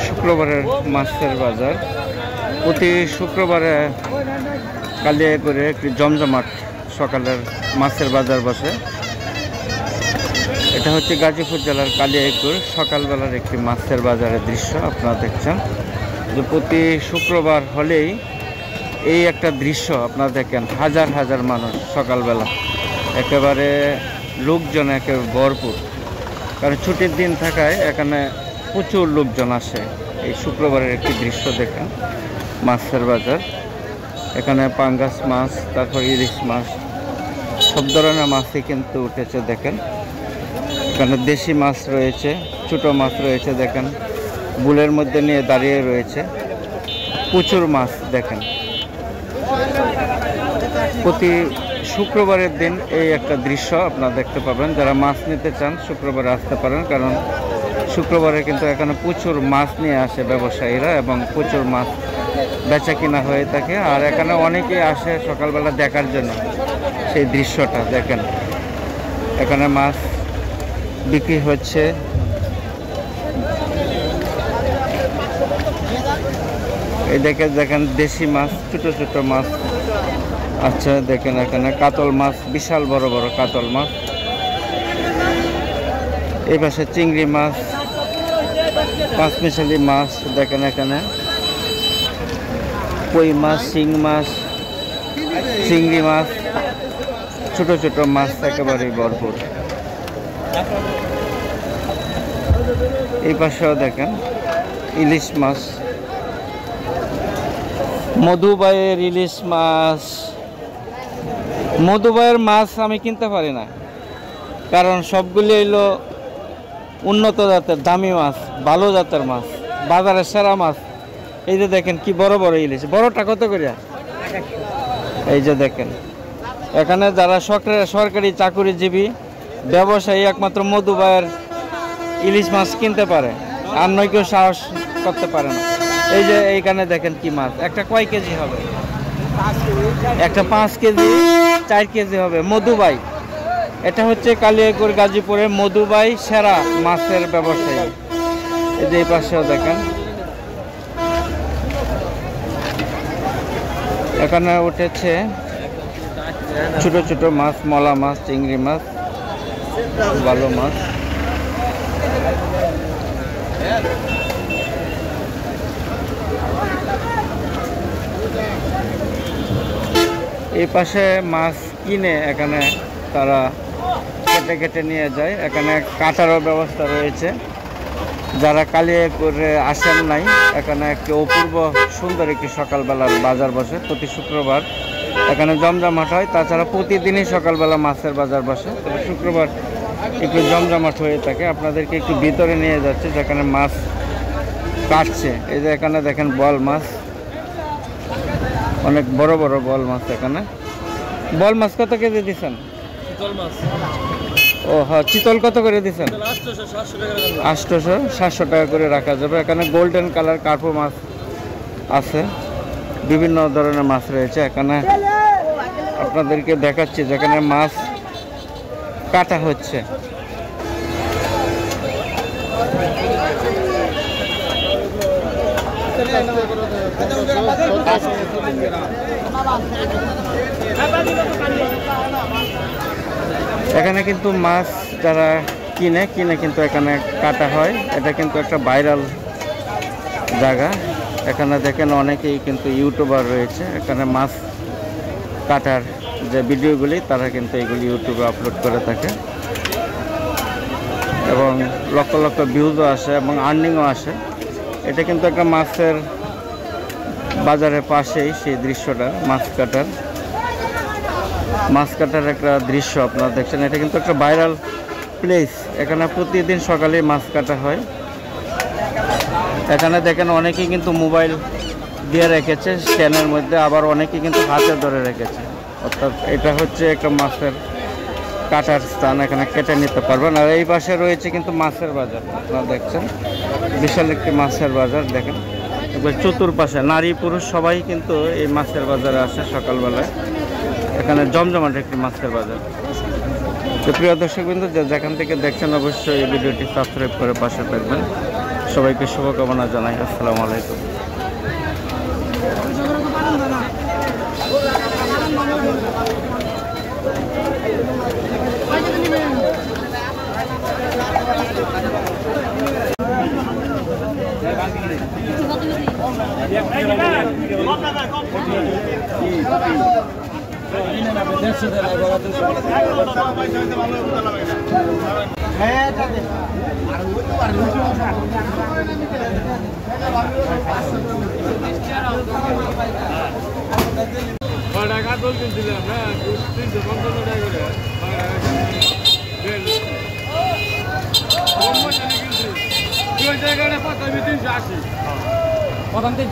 শুক্রবারের মাছের বাজার। প্রতি শুক্রবারে কালিয়াকৈরে একটি জমজমাট সকালের মাছের বাজার বসে। এটা হচ্ছে গাজীপুর জেলার কালিয়াকৈর সকালবেলার একটি মাছের বাজারের দৃশ্য আপনারা দেখছেন। যে প্রতি শুক্রবার হলেই এই একটা দৃশ্য আপনারা দেখেন, হাজার হাজার মানুষ সকালবেলা একেবারে লোকজন একেবারে ভরপুর। কারণ ছুটির দিন থাকায় এখানে প্রচুর লোকজন আসে। এই শুক্রবারের একটি দৃশ্য দেখেন মাছের বাজার। এখানে পাঙ্গাস মাছ, তারপর ইলিশ মাছ, সব ধরনের মাছই কিন্তু উঠেছে দেখেন। এখানে দেশি মাছ রয়েছে, ছোটো মাছ রয়েছে দেখেন, বুলের মধ্যে নিয়ে দাঁড়িয়ে রয়েছে প্রচুর মাছ দেখেন। প্রতি শুক্রবারের দিন এই একটা দৃশ্য আপনারা দেখতে পাবেন। যারা মাছ নিতে চান শুক্রবারে আসতে পারেন, কারণ শুক্রবারে কিন্তু এখানে প্রচুর মাছ নিয়ে আসে ব্যবসায়ীরা এবং প্রচুর মাছ বেচা কিনা হয়ে থাকে। আর এখানে অনেকেই আসে সকালবেলা দেখার জন্য সেই দৃশ্যটা দেখেন। এখানে মাছ বিক্রি হচ্ছে। এই দেখেন দেশি মাছ, ছোট ছোট মাছ। আচ্ছা দেখেন এখানে কাতল মাছ, বিশাল বড় বড় কাতল মাছ। এই পাশে চিংড়ি মাছ, পাঁচমিশালি মাছ দেখেন। এখানে কই মাছ, শিং মাছ, চিংড়ি মাছ, ছোট ছোট মাছ একেবারেই ভরপুর। এই পাশেও দেখেন ইলিশ মাছ, মধুবাইয়ের ইলিশ মাছ। মধুবাইয়ের মাছ আমি কিনতে পারি না, কারণ সবগুলি হইলো উন্নত জাতের দামি মাছ, ভালো জাতের মাছ, বাজারের সেরা মাছ। এই যে দেখেন কি বড় বড় ইলিশ। বড়টা কত করে? এই যে দেখেন এখানে যারা সরকারি চাকুরিজীবী ব্যবসায়ী একমাত্র মধুবাইয়ের ইলিশ মাছ কিনতে পারে, আর নয় কেউ সাহস করতে পারে না। এই যে এইখানে দেখেন কি মাছ। একটা কয় কেজি হবে? একটা 5 কেজি 4 কেজি হবে। মধুবাই, এটা হচ্ছে কালিয়াকৈর গাজীপুরের মধুবাই সেরা মাছের ব্যবসায়ী। এই যে এই পাশেও দেখেন এখানে উঠেছে ছোট ছোট মাছ, মলা মাছ, চিংড়ি মাছ, ভালো মাছ। এই পাশে মাছ কিনে এখানে তারা কেটে কেটে নিয়ে যায়। এখানে কাটারও ব্যবস্থা রয়েছে। যারা কালিয়াকৈরে আসেন নাই, এখানে একটি অপূর্ব সুন্দর একটি সকালবেলার বাজার বসে প্রতি শুক্রবার। এখানে জমজমাট হয়। তাছাড়া প্রতিদিনই সকালবেলা মাছের বাজার বসে, তবে শুক্রবার একটু জমজমাট হয়ে থাকে। আপনাদেরকে একটু ভিতরে নিয়ে যাচ্ছে যেখানে মাছ কাটছে। এই যে এখানে দেখেন বল মাছ, অনেক বড় বড় বল মাছ। এখানে বল মাছ কত কেজি দিচ্ছেন? ও হ্যাঁ, চিতল কত করে দিচ্ছেন? 800 700 টাকা করে রাখা যাবে। এখানে গোল্ডেন কালার কার্পো মাছ আছে, বিভিন্ন ধরনের মাছ রয়েছে। এখানে আপনাদেরকে দেখাচ্ছি যেখানে মাছ কাটা হচ্ছে। এখানে কিন্তু মাছ যারা কিনে কিন্তু এখানে কাটা হয়। এটা কিন্তু একটা ভাইরাল জায়গা। এখানে দেখেন অনেকেই কিন্তু ইউটিউবার রয়েছে। এখানে মাছ কাটার যে ভিডিওগুলি তারা কিন্তু এগুলি ইউটিউবে আপলোড করে থাকে এবং লক্ষ লক্ষ ভিউজও আসে এবং আর্নিংও আসে। এটা কিন্তু একটা মাছের বাজারের পাশেই সেই দৃশ্যটা, মাছ কাটার একটা দৃশ্য আপনারা দেখছেন। এটা কিন্তু একটা ভাইরাল প্লেস। এখানে প্রতিদিন সকালে মাছ কাটা হয়। এখানে দেখেন অনেকেই কিন্তু মোবাইল দিয়ে রেখেছে স্ট্যান্ডের মধ্যে, আবার অনেকেই কিন্তু হাতে ধরে রেখেছে। অর্থাৎ এটা হচ্ছে একটা মাছের কাটার স্থান, এখানে কেটে নিতে পারবেন। আর এই পাশে রয়েছে কিন্তু মাছের বাজার। আপনারা দেখছেন বিশাল একটি মাছের বাজার। দেখেন চতুর্পাশে নারী পুরুষ সবাই কিন্তু এই মাছের বাজারে আসে সকালবেলায়। এখানে জমজমাট একটি মাছের বাজার। তো প্রিয় দর্শকবৃন্দ, যেখান থেকে দেখছেন অবশ্যই এই ভিডিওটি সাবস্ক্রাইব করে পাশে থাকবেন। সবাইকে শুভকামনা জানাই। আসসালামু আলাইকুম। টাকা দল কিনছিলাম না 355 টাকা করে দুই জায়গায় 380 প্রথম থেকে